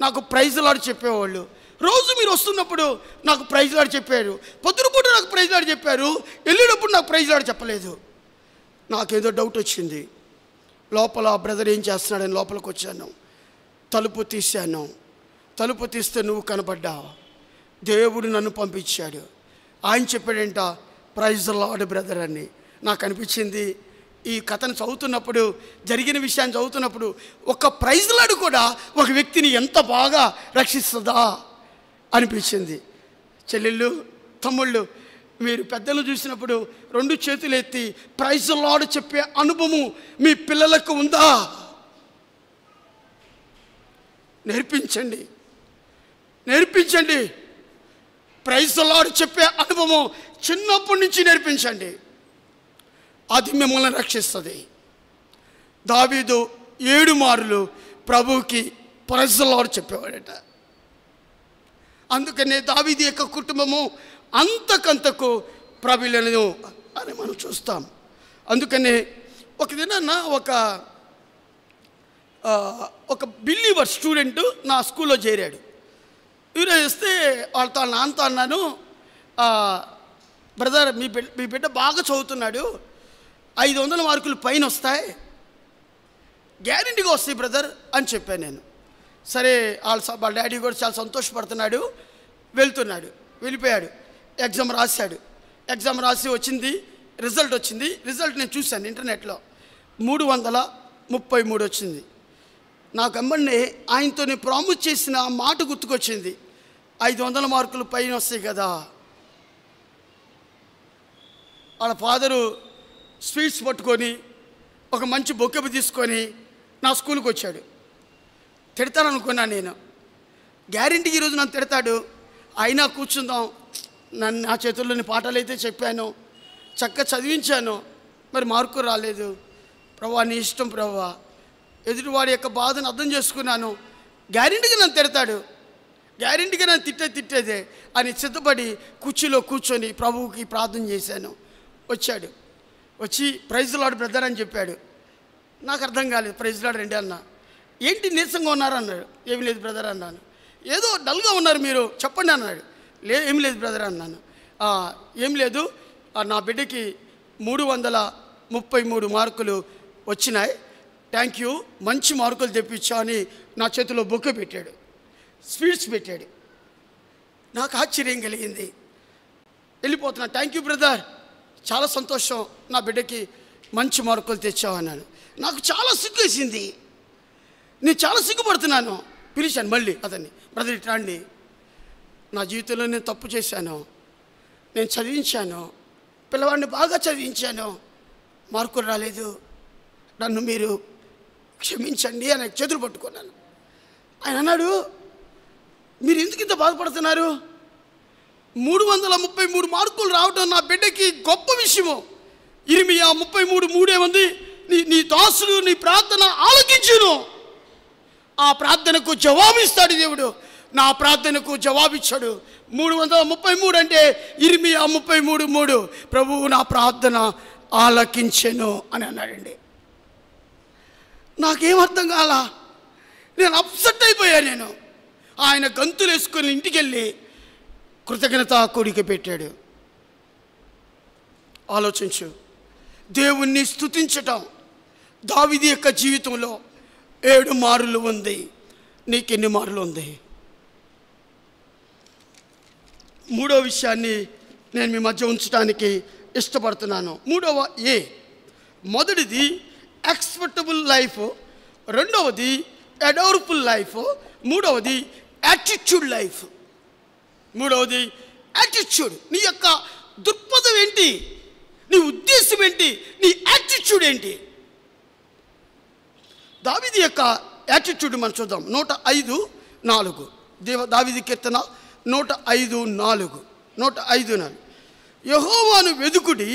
S1: నాకు ప్రైజ్ లాడ్ చెప్పేవాళ్ళు, రోజు మీరు వస్తున్నప్పుడు నాకు ప్రైజ్ లాడ్ చెప్పారు, పొద్దునపూట నాకు ప్రైజ్ లాడ్ చెప్పారు, వెళ్ళేటప్పుడు నాకు ప్రైజ్ లాడ్ చెప్పలేదు. నాకేదో డౌట్ వచ్చింది. లోపల బ్రదర్ ఏం చేస్తున్నాడని లోపలికి వచ్చాను. తలుపు తీస్తే నువ్వు కనపడ్డావు. దేవుడు నన్ను పంపించాడు. ఆయన చెప్పాడంట ప్రైజ్ ద లార్డ్ బ్రదర్ అని. నాకు అనిపించింది ఈ కథను చదువుతున్నప్పుడు, జరిగిన విషయాన్ని చదువుతున్నప్పుడు, ఒక ప్రైజ్ లార్డ్ కూడా ఒక వ్యక్తిని ఎంత బాగా రక్షిస్తుందా అనిపించింది. చెల్లెళ్ళు, తమ్ముళ్ళు, మీరు పెద్దలు చూసినప్పుడు 2 చేతులు ఎత్తి ప్రైజ్ ద లార్డ్ చెప్పే అనుభవం మీ పిల్లలకు ఉందా? నేర్పించండి. ప్రైజ్ ద లార్డ్ చెప్పే అనుభవం చిన్నప్పటి నుంచి నేర్పించండి. అది మిమ్మల్ని రక్షిస్తుంది. దావీదు 7 మార్లు ప్రభువుకి ప్రైజ్ ద లార్డ్ చెప్పేవాడట. అందుకనే దావీదు యొక్క కుటుంబము అంతకంతకు ప్రబలినను అని మనం చూస్తాం. అందుకనే ఒక దినాన్న ఒక బిలీవర్ స్టూడెంట్ నా స్కూల్లో చేరాడు. వస్తే వాళ్ళతో నాన్నతో అన్నాను, బ్రదర్ మీ బిడ్డ బాగా చదువుతున్నాడు, 500 మార్కులు పైన వస్తాయి, గ్యారెంటీగా వస్తాయి బ్రదర్ అని చెప్పాను నేను. సరే వాళ్ళ డాడీ కూడా చాలా సంతోషపడుతున్నాడు. వెళ్ళిపోయాడు. ఎగ్జామ్ రాసి వచ్చింది, రిజల్ట్ వచ్చింది. రిజల్ట్ నేను చూశాను ఇంటర్నెట్లో, 333 వచ్చింది. నాకు అమ్మని ఆయనతో నేను ప్రామిస్ చేసిన మాట గుర్తుకొచ్చింది, 500 మార్కులు పైన వస్తాయి కదా. వాళ్ళ ఫాదరు స్వీట్స్ పట్టుకొని ఒక మంచి బొక్కెపు తీసుకొని నా స్కూల్కి వచ్చాడు. తిడతాననుకున్నాను నేను, గ్యారెంటీకి ఈరోజు నన్ను తిడతాడు, అయినా కూర్చుందాం. నా చేతుల్లోని పాఠాలు అయితే చెప్పాను, చక్కగా చదివించాను, మరి మార్కులు రాలేదు. ప్రభువా నీ ఇష్టం ప్రభువా, ఎదుటివాడి యొక్క బాధను అర్థం చేసుకున్నాను, గ్యారెంటీగా నన్ను తిడతాడు, గ్యారెంటీగా నన్ను తిట్టేదే అని సిద్ధపడి కుర్చీలో కూర్చొని ప్రభువుకి ప్రార్థన చేశాను. వచ్చి ప్రైజ్ లార్డ్ బ్రదర్ అని చెప్పాడు. నాకు అర్థం కాలేదు, ప్రైజ్ లార్డ్ రండి అన్నా. ఏంటి నీరసంగా ఉన్నారు అన్నాడు. ఏమి లేదు బ్రదర్ అన్నాను. ఏదో డల్గా ఉన్నారు మీరు, చెప్పండి అన్నాడు. ఏం లేదు బ్రదర్ అన్నాను. ఏం లేదు, నా బిడ్డకి 333 మార్కులు వచ్చినాయి, థ్యాంక్ యూ, మంచి మార్కులు తెప్పించా అని నా చేతిలో బొక్క పెట్టాడు, స్వీట్స్ పెట్టాడు. నాకు ఆశ్చర్యం కలిగింది. వెళ్ళిపోతున్నా, థ్యాంక్ యూ బ్రదర్, చాలా సంతోషం, నా బిడ్డకి మంచి మార్కులు తెచ్చావు అన్నాను. నాకు చాలా సిగ్గేసింది, నేను చాలా సిగ్గుపడుతున్నాను. పిలిచాను మళ్ళీ అతన్ని, బ్రదర్ ఇట్లా అండి, నా జీవితంలో నేను తప్పు చేశాను, నేను చదివించాను, పిల్లవాడిని బాగా చదివించాను, మార్కులు రాలేదు, నన్ను మీరు క్షమించండి అని చేతులు పట్టుకున్నాను. ఆయన అన్నాడు, మీరు ఎందుకు ఇంత బాధపడుతున్నారు? 333 మార్కులు రావడం నా బిడ్డకి గొప్ప విషయము. ఇర్మియా 33:3 ఏముంది? నీ దాసుడు నీ ప్రార్థన ఆలకించును, ఆ ప్రార్థనకు జవాబిస్తాడు దేవుడు. నా ప్రార్థనకు జవాబిచ్చాడు. 333 అంటే ఇర్మియా 33:3 ప్రభువు నా ప్రార్థన ఆలకించెను అని అన్నాడండి. నాకేమర్థం కాలా, నేను అప్సెట్ అయిపోయాను. నేను ఆయన గంతులు వేసుకొని ఇంటికి వెళ్ళి కృతజ్ఞత కోడిక పెట్టాడు. ఆలోచించు, దేవుణ్ణి స్తుతించటం దావీదు యొక్క జీవితంలో 7 మారులు ఉంది. నీకెన్ని మారులు ఉంది? మూడో విషయాన్ని నేను మీ మధ్య ఉంచడానికి ఇష్టపడుతున్నాను. మొదటిది ఎక్స్పెక్టబుల్ లైఫ్, రెండవది అడోరబుల్ లైఫ్, మూడవది యాటిట్యూడ్ లైఫ్. మూడవది యాటిట్యూడ్. నీ యొక్క దృక్పథం ఏంటి? నీ ఉద్దేశం ఏంటి? నీ యాటిట్యూడ్ ఏంటి? దావీదు యొక్క యాటిట్యూడ్ మనం చూద్దాం. 105:4 దావీదు కీర్తన 105:4 యెహోవాను వెదుకుడి.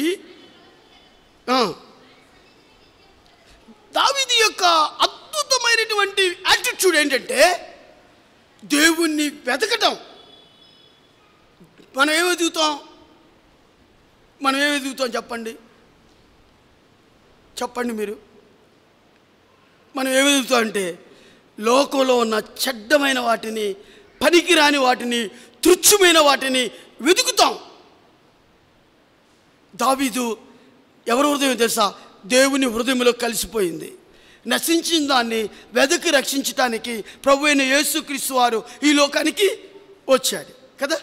S1: దావీదు యొక్క అద్భుతమైనటువంటి యాటిట్యూడ్ ఏంటంటే దేవుణ్ణి వెతకటం. మనం ఏమి వెతుకుతాం చెప్పండి మీరు. మనం ఏమి వెతుకుతాం అంటే లోకంలో ఉన్న చెడ్డమైన వాటిని, పనికిరాని వాటిని, తుచ్చమైన వాటిని వెతుకుతాం. దావీదు ఎవరి హృదయం తెలుసా? దేవుని హృదయంలో కలిసిపోయింది. నశించిన దాన్ని వెదకి రక్షించటానికి ప్రభువైన యేసుక్రీస్తు వారు ఈ లోకానికి వచ్చాడు కదా.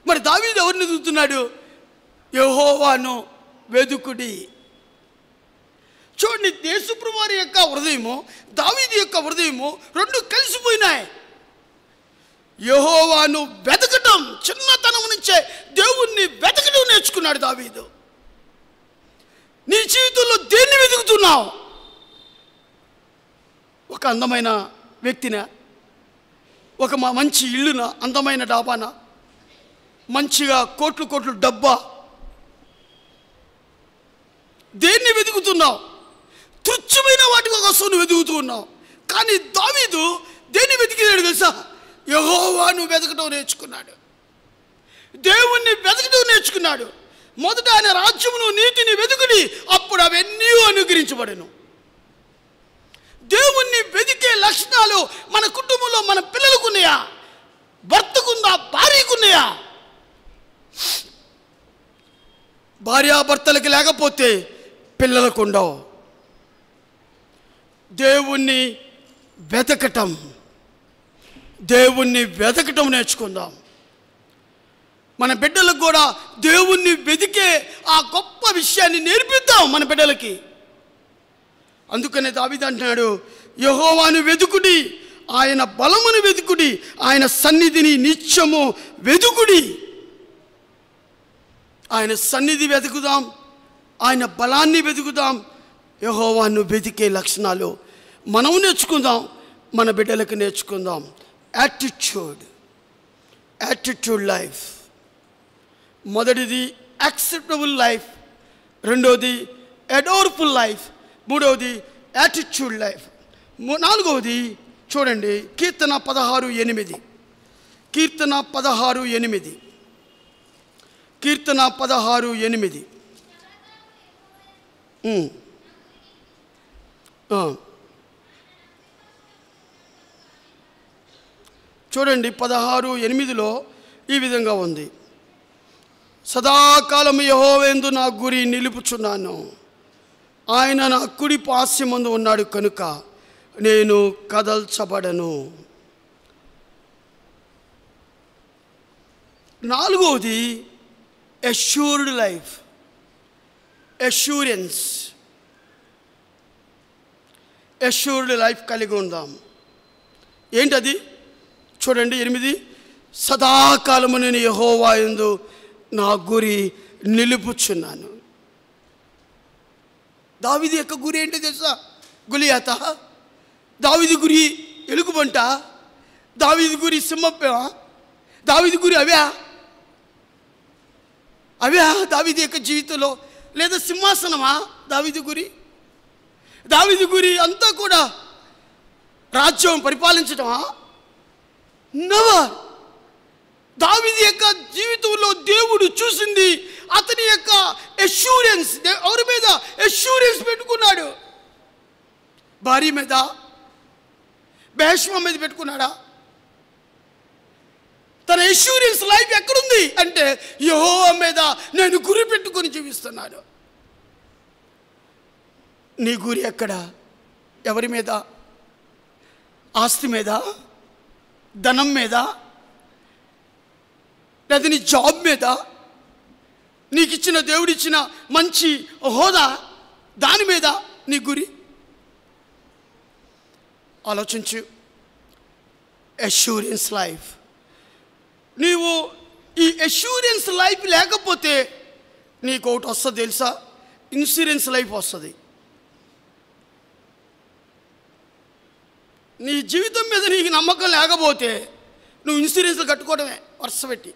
S1: మరి దావీదు ఎవరిని వెతుకుతున్నాడు? యెహోవాను వెదుకుడి. చూడండి, యేసుప్రభువు వారి యొక్క హృదయము, దావీదు యొక్క హృదయము రెండు కలిసిపోయినాయి. యెహోవాను వెతకటం, చిన్నతనం నుంచే దేవుణ్ణి వెతకటం నేర్చుకున్నాడు దావీదు. నీ జీవితంలో దేన్ని వెతుకుతున్నావు? ఒక అందమైన వ్యక్తినా? ఒక మంచి ఇల్లునా? అందమైన డాబానా? మంచిగా కోట్లు డబ్బా? దేన్ని వెతుకుతున్నావు? తుచ్చమైన వాటి కోసం నువ్వు వెతుకుతూ ఉన్నావు. కానీ దావీదు దేన్ని వెతికినాడు తెలుసా? యెహోవాను వెతకటం నేర్చుకున్నాడు, దేవుణ్ణి వెతకటం నేర్చుకున్నాడు. మొదట ఆయన రాజ్యమును నీతిని వెతుకుడి, అప్పుడు అవన్నీ అనుగ్రహించబడెను. దేవుణ్ణి వెతికే లక్షణాలు మన కుటుంబంలో మన పిల్లలకు ఉన్నాయా? భర్తకుందా? భార్యకున్నాయా? భార్యాభర్తలకి లేకపోతే పిల్లలకు ఉండవు. దేవుణ్ణి వెతకటం నేర్చుకుందాం. మన బిడ్డలకు కూడా దేవుణ్ణి వెతికే ఆ గొప్ప విషయాన్ని నేర్పిద్దాం మన బిడ్డలకి. అందుకనే దావీదు అంటున్నాడు, యెహోవాను వెతుకుడి, ఆయన బలమును వెతుకుడి, ఆయన సన్నిధిని నిత్యము వెతుకుడి. ఆయన సన్నిధి వెతుకుదాం, ఆయన బలాన్ని వెతుకుదాం. యెహోవాను వెతికే లక్షణాలు మనం నేర్చుకుందాం, మన బిడ్డలకు నేర్చుకుందాం. Attitude life. మొదటిది యాక్సెప్టబుల్ లైఫ్, రెండవది అడోరబుల్ లైఫ్, మూడవది యాటిట్యూడ్ లైఫ్. నాలుగవది చూడండి, కీర్తన 16:8. కీర్తన 16:8. కీర్తన 16:8. చూడండి, 16:8లో ఈ విధంగా ఉంది. సదాకాలం యెహోవాయందు నా గురి నిలుపుచున్నాను, ఆయన నా కుడి పార్శ్వమందు ఉన్నాడు కనుక నేను కదల్చబడను. నాలుగవది assured life, assurance. Assured life కలిగి ఉందాం. ఏంటది? చూడండి 8, సదాకాలము నేను యెహోవా యందు నా గురి నిలుపుచున్నాను. దావీదు యొక్క గురి ఏంటో తెలుసా? గొలియాత. దావీదు గురి ఎలుగుబంట, దావీదు గురి సింహం, దావీదు గురి అవే దావీదు యొక్క జీవితంలో, లేదా సింహాసనమా దావీదు గురి? దావీదు గురి అంతా కూడా రాజ్యం పరిపాలించటమా? నెవర్. దావీదు యొక్క జీవితంలో దేవుడు చూసింది అతని యొక్క అష్యూరెన్స్. ఎవరి మీద అష్యూరెన్స్ పెట్టుకున్నాడు? భార్య మీద, బెహెషమా మీద పెట్టుకున్నాడా? తన అష్యూరెన్స్ లైఫ్ ఎక్కడుంది అంటే యెహోవా మీద నేను గురి పెట్టుకొని జీవిస్తున్నాను. నీ గురి ఎక్కడ? ఎవరి మీద? ఆస్తి మీద, ధనం మీద, లేదా నీ జాబ్ మీద, నీకు ఇచ్చిన దేవుడిచ్చిన మంచి హోదా, దాని మీద నీ గురి? ఆలోచించు. Assurance life. నీవు ఈ అష్యూరెన్స్ లైఫ్ లేకపోతే నీకు ఒకటి వస్తుంది తెలుసా? ఇన్సూరెన్స్ లైఫ్ వస్తుంది. నీ జీవితం మీద నీకు నమ్మకం లేకపోతే నువ్వు ఇన్సూరెన్స్లు కట్టుకోవడమే వరుస పెట్టి.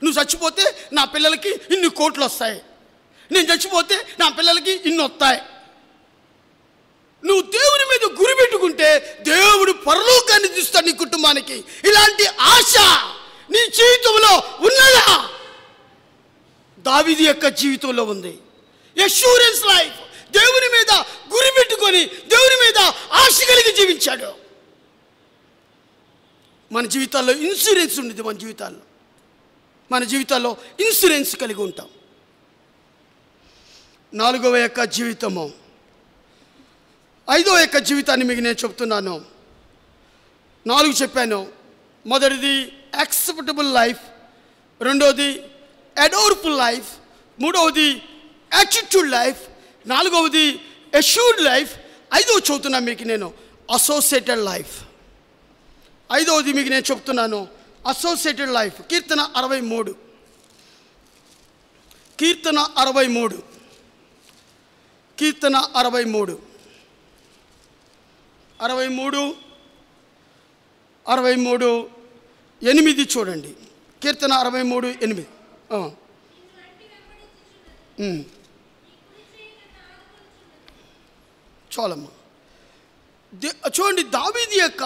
S1: నువ్వు చచ్చిపోతే నా పిల్లలకి ఇన్ని కోట్లు వస్తాయి, నేను చచ్చిపోతే నా పిల్లలకి ఇన్ని వస్తాయి. నువ్వు దేవుని మీద గురి పెట్టుకుంటే దేవుడు పరలోకాన్ని తీస్తాడు నీ కుటుంబానికి. ఇలాంటి ఆశ నీ జీవితంలో ఉన్నదా? దావీదు యొక్క జీవితంలో ఉంది. Assurance life. దేవుని మీద గురి పెట్టుకొని దేవుని మీద ఆశ కలిగి జీవించాడు. మన జీవితాల్లో ఇన్సూరెన్స్ ఉండేది. మన జీవితాల్లో ఇన్సూరెన్స్ కలిగి ఉంటాం. నాలుగవ యొక్క జీవితము. ఐదవ యొక్క జీవితాన్ని మీకు నేను చెప్తున్నాను. 4 చెప్పాను. మొదటిది యాక్సెప్టబుల్ లైఫ్, రెండవది అడోర్ఫుల్ లైఫ్, మూడవది యాటిట్యూడ్ లైఫ్, నాలుగవది అష్యూర్డ్ లైఫ్, ఐదవ చదువుతున్నా మీకు నేను అసోసియేటెడ్ లైఫ్. ఐదవది మీకు నేను చెప్తున్నాను అసోసియేటెడ్ లైఫ్. కీర్తన 63, కీర్తన 63, కీర్తన 63, 8 చూడండి. కీర్తన 63:8. చాలమ్మా. చూడండి దావీదు యొక్క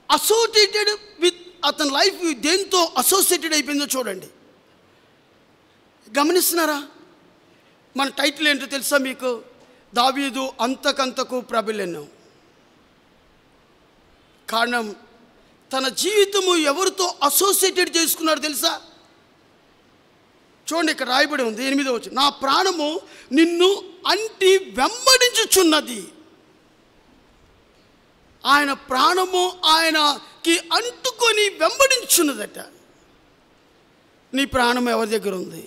S1: అసోసియేటెడ్ విత్ అతని లైఫ్ దేంతో అసోసియేటెడ్ అయిపోయిందో చూడండి. గమనిస్తున్నారా? మన టైటిల్ ఏంటో తెలుసా మీకు? దావీదు అంతకంతకు ప్రబలెను. కారణం తన జీవితము ఎవరితో అసోసియేటెడ్ చేసుకున్నాడు తెలుసా? చూడండి, ఇక్కడ రాయబడి ఉంది 8వ వచనం, నా ప్రాణము నిన్ను అంటి వెంబడించుచున్నది. ఆయన ప్రాణము ఆయనకి అంటుకొని వెంబడించున్నదట. నీ ప్రాణం ఎవరి దగ్గర ఉంది?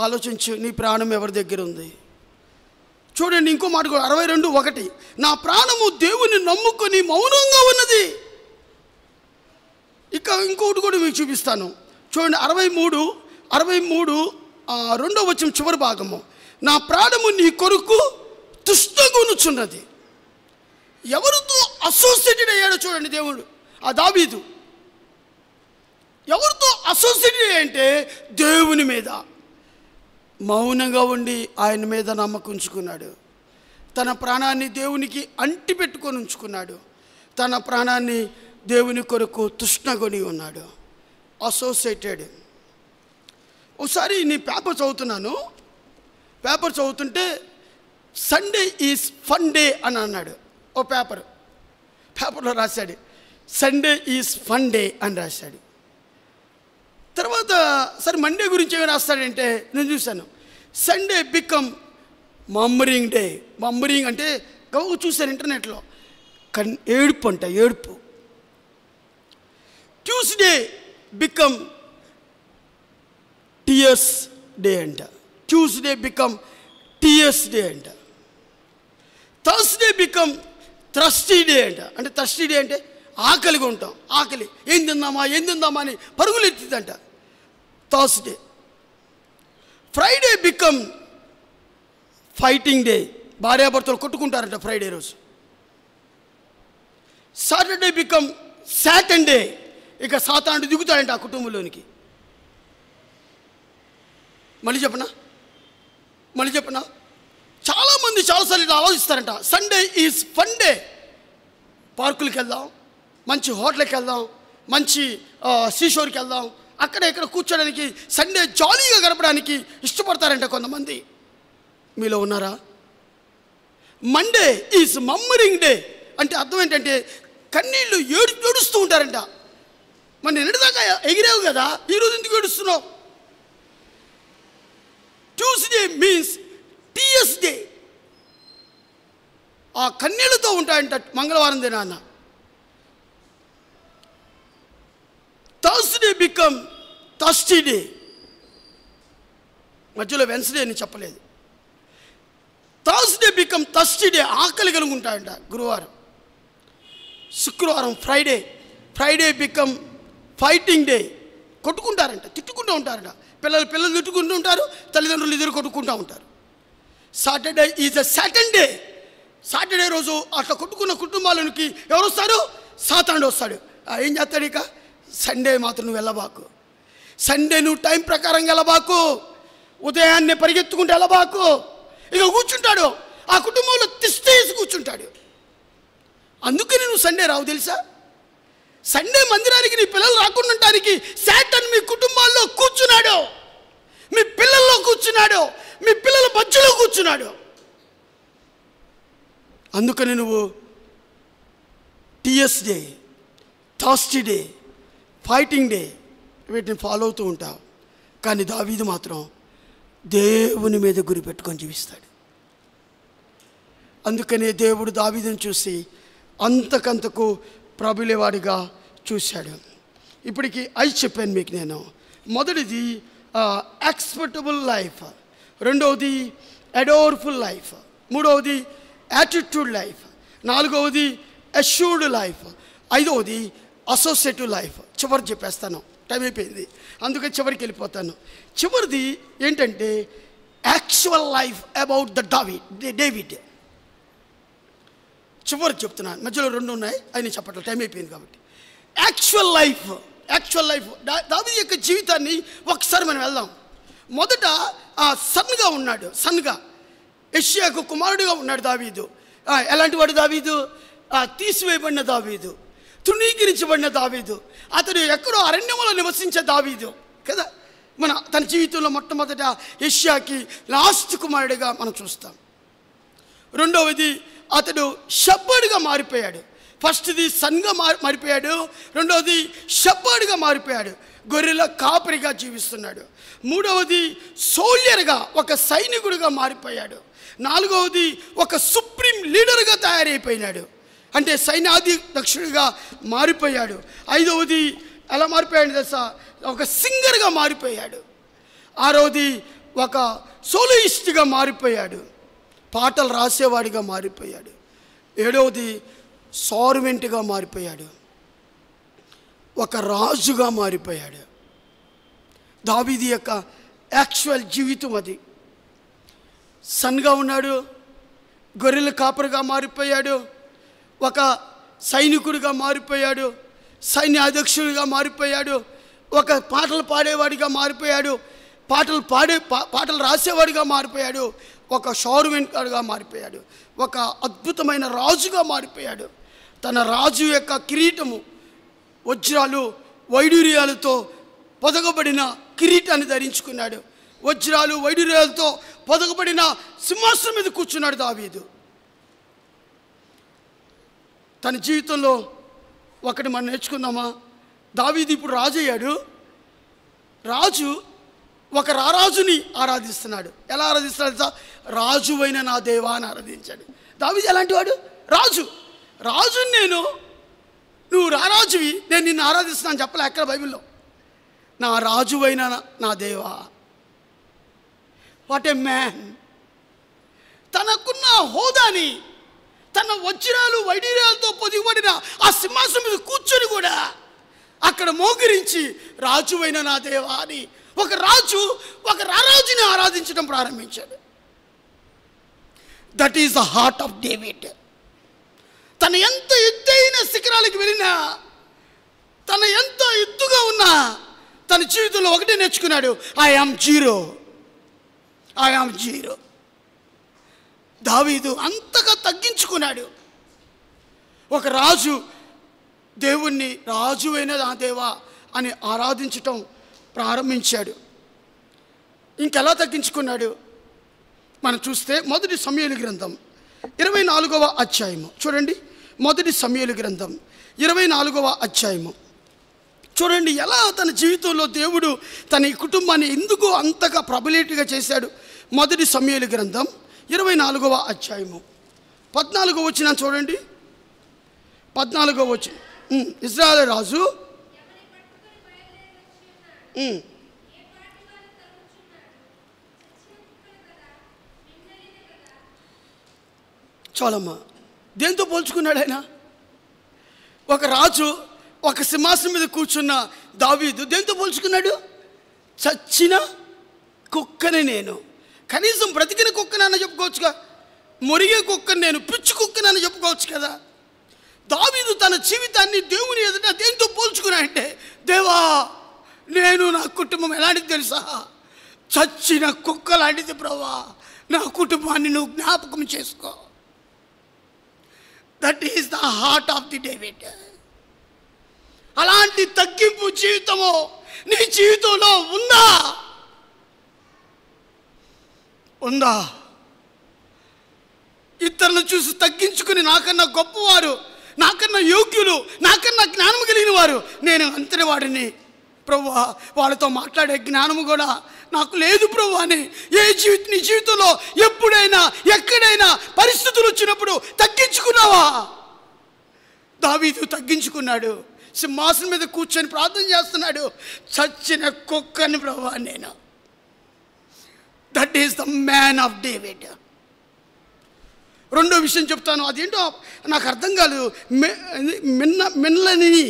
S1: ఆలోచించు. నీ ప్రాణం ఎవరి దగ్గర ఉంది? చూడండి ఇంకో మాట కూడా 62:1, నా ప్రాణము దేవుని నమ్ముకొని మౌనంగా ఉన్నది. ఇక ఇంకొకటి కూడా మీకు చూపిస్తాను. చూడండి 63 2వ వచనం చివరి భాగము, నా ప్రాణము నీ కొరకు తుష్టగొనుచున్నది. ఎవరితో అసోసియేటెడ్ అయ్యాడో చూడండి దేవుడు. ఆ దావీదు ఎవరితో అసోసియేటెడ్ అంటే దేవుని మీద మౌనంగా ఉండి ఆయన మీద నమ్మకం ఉంచుకున్నాడు. తన ప్రాణాన్ని దేవునికి అంటి పెట్టుకొని ఉంచుకున్నాడు. తన ప్రాణాన్ని దేవుని కొరకు తృష్ణగొని ఉన్నాడు. అసోసియేటెడ్. ఒకసారి నీ పేపర్ చదువుతున్నాను. పేపర్ చదువుతుంటే సండే ఈజ్ ఫన్ డే అని అన్నాడు. ఓ పేపర్లో రాశాడు సండే ఈజ్ ఫన్ డే అని రాశాడు. తర్వాత సరే మండే గురించి ఏమి రాస్తాడంటే నేను చూశాను, సండే బికమ్ మమ్మరింగ్ డే. మమ్మరింగ్ అంటే గౌ చూశారు ఇంటర్నెట్లో, ఏడుపు అంట, ఏడుపు. ట్యూస్డే బికమ్ టీయర్స్ డే అంట. ట్యూస్డే బికమ్ టీయర్స్ డే అంట. థర్స్డే బికమ్ థ్రస్టీ డే అంట. అంటే థర్స్టీ డే అంటే ఆకలిగా ఉంటాం, ఆకలి, ఏం తిందామా అని పరుగులు ఎత్తిందంట Thursday. Friday become fighting day. భార్యాభర్తలు కొట్టుకుంటారంట ఫ్రైడే రోజు. Saturday become Saturday. ఇక సాతానుడు దిగుతాడంట ఆ కుటుంబంలోనికి. మళ్ళీ చెప్పనా చాలామంది చాలాసార్లు ఇలా ఆలోచిస్తారంట, సండే ఈజ్ ఫన్ డే. పార్కులకి వెళ్దాం, మంచి హోటల్కి వెళ్దాం, మంచి సీషోర్కి వెళ్దాం, అక్కడ ఇక్కడ కూర్చోడానికి సండే జాలీగా గడపడానికి ఇష్టపడతారంట కొంతమంది. మీలో ఉన్నారా? మండే ఈజ్ మమ్మరింగ్ డే అంటే అర్థం ఏంటంటే కన్నీళ్ళు ఏడుస్తూ ఉంటారంట. మరి నిన్నటిదాకా ఎగిరావు కదా, ఈరోజు ఎందుకు ఏడుస్తున్నావు? Tuesday means TS day. ఆ కన్నీళ్ళతో ఉంటాయంట మంగళవారం దినాన్న. Thursday become thirsty day. మధ్యలో వెన్స్డే అని చెప్పలేదు. థర్స్డే బికమ్ థర్స్టీ డే, ఆకలి కలిగి ఉంటాయంట గురువారం. శుక్రవారం ఫ్రైడే బికమ్ ఫైటింగ్ డే. కొట్టుకుంటారంట, తిట్టుకుంటూ ఉంటారంట. పిల్లలు తిట్టుకుంటూ ఉంటారు, తల్లిదండ్రులు ఇద్దరు కొట్టుకుంటూ ఉంటారు. Saturday is a Saturday. Saturday రోజు అట్లా కొట్టుకున్న కుటుంబాలకి ఎవరు వస్తారు? సాతానుడు వస్తాడు. ఏం చేస్తాడు? ఇక సండే మాత్రం నువ్వు వెళ్ళబాకు, సండే నువ్వు టైం ప్రకారం వెళ్ళబాకు, ఉదయాన్నే పరిగెత్తుకుంటూ వెళ్ళబాకు. ఇక కూర్చుంటాడు ఆ కుటుంబంలో, తిష్టేసి కూర్చుంటాడు. అందుకని నువ్వు సండే రావు తెలుసా? సండే మందిరానికి నీ పిల్లలు రాకుండా ఉండటానికి సాతాను మీ కుటుంబాల్లో కూర్చున్నాడు, మీ పిల్లల్లో కూర్చున్నాడు, మీ పిల్లల మధ్యలో కూర్చున్నాడు. అందుకని నువ్వు TS day, thirsty day, fighting day వీటిని ఫాలో అవుతూ ఉంటావు. కానీ దావీదు మాత్రం దేవుని మీద గురి పెట్టుకొని జీవిస్తాడు. అందుకనే దేవుడు దావీదుని చూసి అంతకంతకు ప్రభులేవాడిగా చూశాడు. ఇప్పటికి 5 చెప్పాను మీకు నేను. మొదటిది ఎక్స్పెక్టబుల్ లైఫ్, రెండవది అడోర్ఫుల్ లైఫ్, మూడవది యాటిట్యూడ్ లైఫ్, నాలుగవది అష్యూర్డ్ లైఫ్, ఐదవది అసోసియేటివ్ లైఫ్. చివరి చెప్పేస్తాను, టైం అయిపోయింది, అందుకని చివరికి వెళ్ళిపోతాను. చివరిది ఏంటంటే actual life about the David. చివరికి చెప్తున్నాను, మధ్యలో 2 ఉన్నాయి, అవి చెప్పట్లేదు, టైం అయిపోయింది కాబట్టి. యాక్చువల్ లైఫ్ దావీదు యొక్క జీవితాన్ని ఒకసారి మనం వెళ్దాం. మొదట సన్గా ఉన్నాడు, యెషయాకు కుమారుడిగా ఉన్నాడు దావీదు. ఎలాంటి వాడు దావీదు? తీసివేయబడిన దావీదు, తృణీకరించబడిన దావీదు. అతడు ఎక్కడో అరణ్యంలో నివసించే దావీదు కదా. తన జీవితంలో మొట్టమొదట యెషయాకి లాస్ట్ కుమారుడిగా మనం చూస్తాం. రెండవది అతడు షెపర్డ్గా మారిపోయాడు. ఫస్ట్ది సన్గా మారిపోయాడు, రెండవది షెపర్డ్గా మారిపోయాడు, గొర్రెల కాపరిగా జీవిస్తున్నాడు. మూడవది సోల్జర్గా, ఒక సైనికుడిగా మారిపోయాడు. నాలుగవది ఒక సుప్రీం లీడర్గా తయారైపోయినాడు, అంటే సైన్యాధ్యక్షుడిగా మారిపోయాడు. ఐదవది ఎలా మారిపోయాడు తెలుసా? ఒక సింగర్గా మారిపోయాడు. ఆరవది ఒక సోలోయిస్ట్గా మారిపోయాడు, పాటలు రాసేవాడిగా మారిపోయాడు. ఏడవది సార్వెంట్గా మారిపోయాడు, ఒక రాజుగా మారిపోయాడు. దావీదు యొక్క యాక్చువల్ జీవితం అది. సన్గా ఉన్నాడు, గొర్రెల కాపరిగా మారిపోయాడు, ఒక సైనికుడిగా మారిపోయాడు, సైన్యాధ్యక్షుడిగా మారిపోయాడు, ఒక పాటలు పాడేవాడిగా మారిపోయాడు, పాటలు రాసేవాడిగా మారిపోయాడు, ఒక షార్వెంట్గా మారిపోయాడు, ఒక అద్భుతమైన రాజుగా మారిపోయాడు. తన రాజు యొక్క కిరీటము వజ్రాలు వైడూర్యాలతో పొదగబడిన కిరీటాన్ని ధరించుకున్నాడు. వజ్రాలు వైడూర్యాలతో పొదగబడిన సింహాసనం మీద కూర్చున్నాడు దావీదు. తన జీవితంలో ఒకటి మనం నేర్చుకుందామా? దావీదు ఇప్పుడు రాజు అయ్యాడు. రాజు ఒక రారాజుని ఆరాధిస్తున్నాడు. ఎలా ఆరాధిస్తున్నాడు? రాజువైన నా దేవా అని ఆరాధించాడు. దావీదు ఎలాంటి వాడు? రాజుని నువ్వు రారాజువి, నేను నిన్ను ఆరాధిస్తున్నాను చెప్పలే ఎక్కడ బైబిల్లో. నా రాజువైన నా దేవా. What a man! తనకున్న హోదాని, తన వజ్రాలు వైడూర్యాలతో పొదిగిపడిన ఆ సింహాసనం మీద కూర్చొని కూడా అక్కడ మోకరించి రాజువైన నా దేవా అని ఒక రారాజుని ఆరాధించడం ప్రారంభించాడు. That is the heart of David. తన ఎంత ఎత్తైన శిఖరాలకు వెళ్ళినా, తన ఎంత ఎత్తుగా ఉన్నా, తన జీవితంలో ఒకటే నేర్చుకున్నాడు, ఐ యామ్ జీరో. దావీదు అంతగా తగ్గించుకున్నాడు. ఒక రాజు దేవుణ్ణి రాజువైన నా దేవా అని ఆరాధించటం ప్రారంభించాడు. ఇంకెలా తగ్గించుకున్నాడు మనం చూస్తే మొదటి సమూయేలు గ్రంథం 24వ అధ్యాయము చూడండి. మొదటి సమూయేలు గ్రంథం 24వ అధ్యాయము చూడండి. ఎలా తన జీవితంలో దేవుడు తన కుటుంబాన్ని ఎందుకు అంతగా ప్రబలేటుగా చేశాడు. మొదటి సమూయేలు గ్రంథం 24వ అధ్యాయము 14వ వచనం చూడండి. 14వ వచనం. ఇశ్రాయేలు రాజు చాలమ్మా. దేంతో పోల్చుకున్నాడు ఆయన? ఒక రాజు ఒక సింహాసనం మీద కూర్చున్న దావీదు దేంతో పోల్చుకున్నాడు? చచ్చిన కుక్కని నేను. కనీసం బ్రతికిన కుక్కనన్న చెప్పుకోవచ్చుగా, మురిగే కుక్కని నేను, పిచ్చి కుక్కనన్న చెప్పుకోవచ్చు కదా. దావీదు తన జీవితాన్ని దేవుని ఎదుట దేంతో పోల్చుకున్నాడంటే, దేవా నేను నా కుటుంబం ఎలాంటిది తెలుసా? చచ్చిన కుక్క లాంటిది ప్రభువా, నా కుటుంబాన్ని నువ్వు జ్ఞాపకం చేసుకో. That is the heart of the David. అలాంటి తగ్గింపు జీవితము నీ జీవితంలో ఉందా? ఇతరులను చూసి తగ్గించుకుని నాకన్నా గొప్పవారు, నాకన్నా యోగ్యులు, నాకన్నా జ్ఞానం కలిగిన వారు, నేను అంతటి వాడిని ప్రభువా, వాళ్ళతో మాట్లాడే జ్ఞానము కూడా నాకు లేదు ప్రభు అని నీ జీవితంలో ఎప్పుడైనా ఎక్కడైనా పరిస్థితులు వచ్చినప్పుడు తగ్గించుకున్నావా? దావీదు తగ్గించుకున్నాడు. సింహాసనం మీద కూర్చొని ప్రార్థన చేస్తున్నాడు, చచ్చిన కుక్కని ప్రభువా నేను. That is the man of David. రెండో విషయం చెప్తాను, అదేంటో నాకు అర్థం కాలేదు. మిన్నలని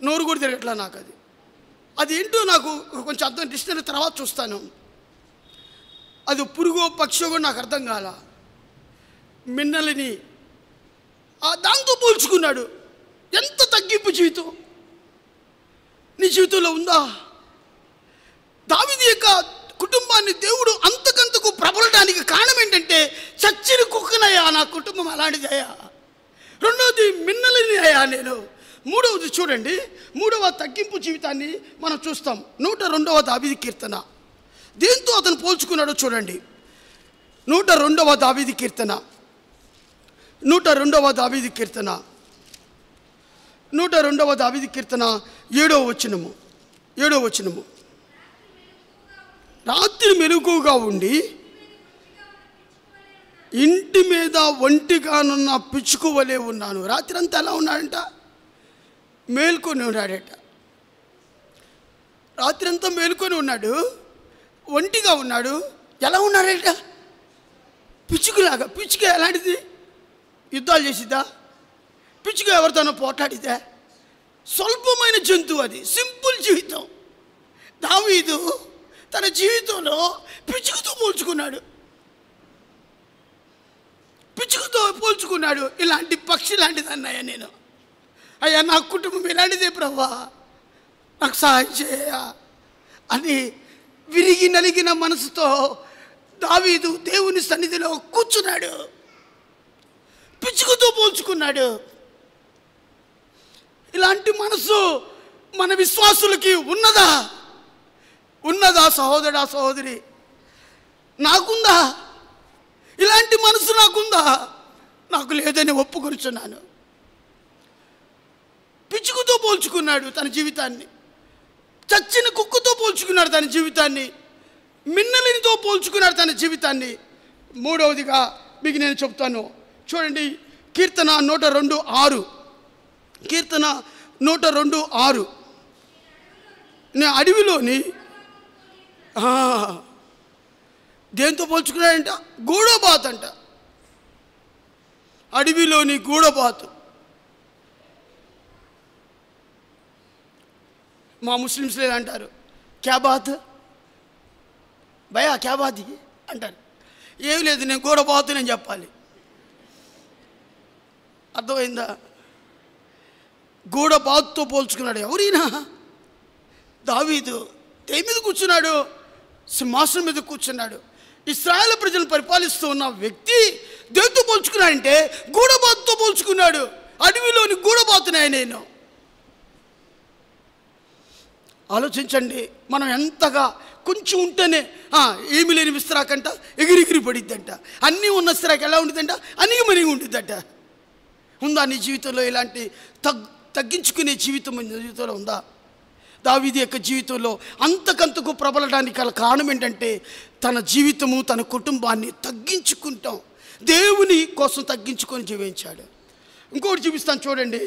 S1: నోరు కూడా తిరగట్లా నాకు. అదేంటో నాకు కొంచెం అర్థం, డిక్షనరీ తర్వాత చూస్తాను. అది పురుగో పక్షో కూడా నాకు అర్థం కాల. మిన్నలని దాంతో పోల్చుకున్నాడు. ఎంత తగ్గింపు జీవితం నీ జీవితంలో ఉందా? దావీదు యొక్క కుటుంబాన్ని దేవుడు అంతకంతకు ప్రబలడానికి కారణం ఏంటంటే, చచ్చిన కుక్కనయ్యా నా కుటుంబం అలాంటిదయ్యా. రెండవది మిన్నలని అయ్యా నేను. మూడవది చూడండి, మూడవ తగ్గింపు జీవితాన్ని మనం చూస్తాం. 102వ దావీదు కీర్తన. దేంతో అతను పోల్చుకున్నాడో చూడండి. 102వ దావీదు కీర్తన 102వ దావీదు కీర్తన 102వ దావీదు కీర్తన 7వ వచనము. రాత్రి మెలకువగా ఉండి ఇంటి మీద ఒంటిగానున్న పిచ్చుకు వలె ఉన్నాను. రాత్రి అంతా ఎలా ఉన్నాడంట? మేల్కొని ఉన్నాడట. రాత్రి అంతా మేల్కొని ఉన్నాడు, ఒంటిగా ఉన్నాడు. ఎలా ఉన్నాడట? పిచ్చుకులాగా. పిచ్చుక ఎలాంటిది? యుద్ధాలు చేసిద్దా? పిచ్చుక ఎవరితోనో పోట్లాడిద్దా? స్వల్పమైన జంతువు అది. సింపుల్ జీవితం. దావీదు తన జీవితంలో పిచ్చుకతో పోల్చుకున్నాడు. ఇలాంటి పక్షి లాంటిది అన్నయ్య నేను. అయ్యా నా కుటుంబం ఇలాంటిదే ప్రభువా, నాకు సహాయం చేయ అని విరిగి నలిగిన మనసుతో దావీదు దేవుని సన్నిధిలో కూర్చున్నాడు. పిచ్చుకతో పోల్చుకున్నాడు. ఇలాంటి మనసు మన విశ్వాసులకి ఉన్నదా సహోదరా సహోదరి? నాకుందా? ఇలాంటి మనసు నాకుందా? నాకు లేదని ఒప్పుకొచ్చున్నాను. పిచ్చుకతో పోల్చుకున్నాడు తన జీవితాన్ని. చచ్చిన కుక్కతో పోల్చుకున్నాడు తన జీవితాన్ని, మిన్నలినితో పోల్చుకున్నాడు తన జీవితాన్ని. మూడవదిగా మీకు నేను చెప్తాను చూడండి, కీర్తన 102:6. కీర్తన 102:6. నేను అడవిలోని దేంతో పోల్చుకున్నాడంట? గూడబాతు అంట. అడవిలోని గూడబాతు. మా ముస్లిమ్స్ లేదంటారు, క్యా బాత్ భయా, క్యా బాత్ అంటారు. ఏమి లేదు, నేను గూడబాతు నేను చెప్పాలి. అర్థమైందా? గూడబాతుతో పోల్చుకున్నాడు. ఎవరైనా? దావీదు. దేని మీద కూర్చున్నాడు? సింహాసనం మీద కూర్చున్నాడు. ఇశ్రాయేలు ప్రజలను పరిపాలిస్తూ ఉన్న వ్యక్తి దేంతో పోల్చుకున్నాడంటే గూడబాతుతో పోల్చుకున్నాడు. అడవిలోని గూడబాతునే నేను. ఆలోచించండి, మనం ఎంతగా కొంచెం ఉంటేనే ఏమి లేని విస్తరాకంట ఎగిరిగిరి పడిద్దంట, అన్నీ ఉన్న విస్తరాకు ఎలా ఉంటుందంట, అణిగిమణిగి ఉంటుందట. ఉందా నీ జీవితంలో ఇలాంటి తగ్గించుకునే జీవితం నీ జీవితంలో ఉందా? దావీదు యొక్క జీవితంలో అంతకంతకు ప్రబలడానికి గల కారణం ఏంటంటే తన జీవితము, తన కుటుంబాన్ని తగ్గించుకుంటాం, దేవుని కోసం తగ్గించుకొని జీవించాడు. ఇంకోటి చూపిస్తాను చూడండి,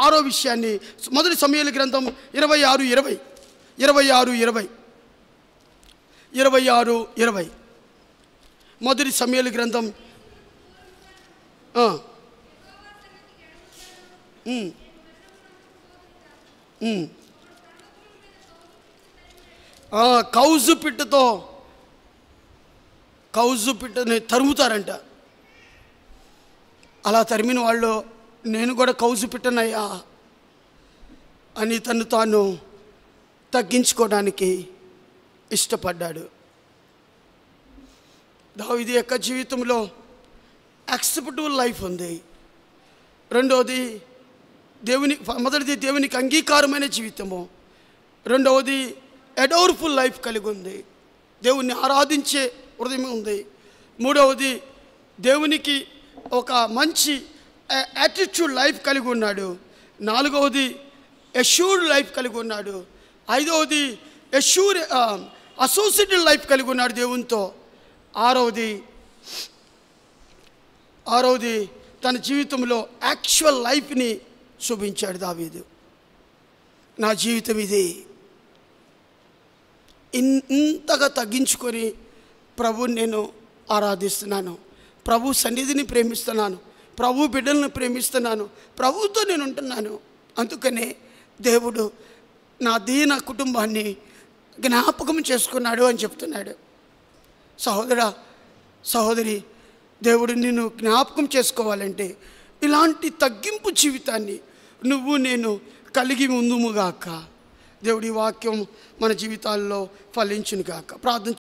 S1: ఆరో విషయాన్ని. మొదటి సమూయేలు గ్రంథం 26:20. 26:20. మొదటి సమూయేలు గ్రంథం కౌజు పిట్టని తరుముతారంట. అలా తరిమిన వాళ్ళు నేను కూడా కౌజు పిట్టనయ్యా అని తను తాను తగ్గించుకోవడానికి ఇష్టపడ్డాడు. దావీదు యొక్క జీవితంలో యాక్సెప్టబుల్ లైఫ్ ఉంది. మొదటిది దేవునికి అంగీకారమైన జీవితము. రెండవది అడోర్ఫుల్ లైఫ్ కలిగి ఉంది, దేవుణ్ణి ఆరాధించే హృదయం ఉంది. మూడవది దేవునికి ఒక మంచి యాటిట్యూడ్ లైఫ్ కలిగి ఉన్నాడు. నాలుగవది అష్యూర్డ్ లైఫ్ కలిగి ఉన్నాడు. ఐదవది అసోసియేటెడ్ లైఫ్ కలిగి ఉన్నాడు దేవునితో. ఆరవది తన జీవితంలో యాక్చువల్ లైఫ్ని చూపించాడు దావీదు. నా జీవితం ఇది, ఇంతగా తగ్గించుకొని ప్రభుని నేను ఆరాధిస్తున్నాను, ప్రభు సన్నిధిని ప్రేమిస్తున్నాను, ప్రభు బిడ్డలను ప్రేమిస్తున్నాను, ప్రభుతో నేను ఉంటున్నాను. అందుకనే దేవుడు నా దీన కుటుంబాన్ని జ్ఞాపకం చేసుకున్నాడు అని చెప్తున్నాడు. సహోదరా, సహోదరి, దేవుడు నిన్ను జ్ఞాపకం చేసుకోవాలంటే ఇలాంటి తగ్గింపు జీవితాన్ని నువ్వు నేను కలిగి ఉందుముగాక. దేవుడి వాక్యం మన జీవితాల్లో ఫలించునుగాక. ప్రార్థన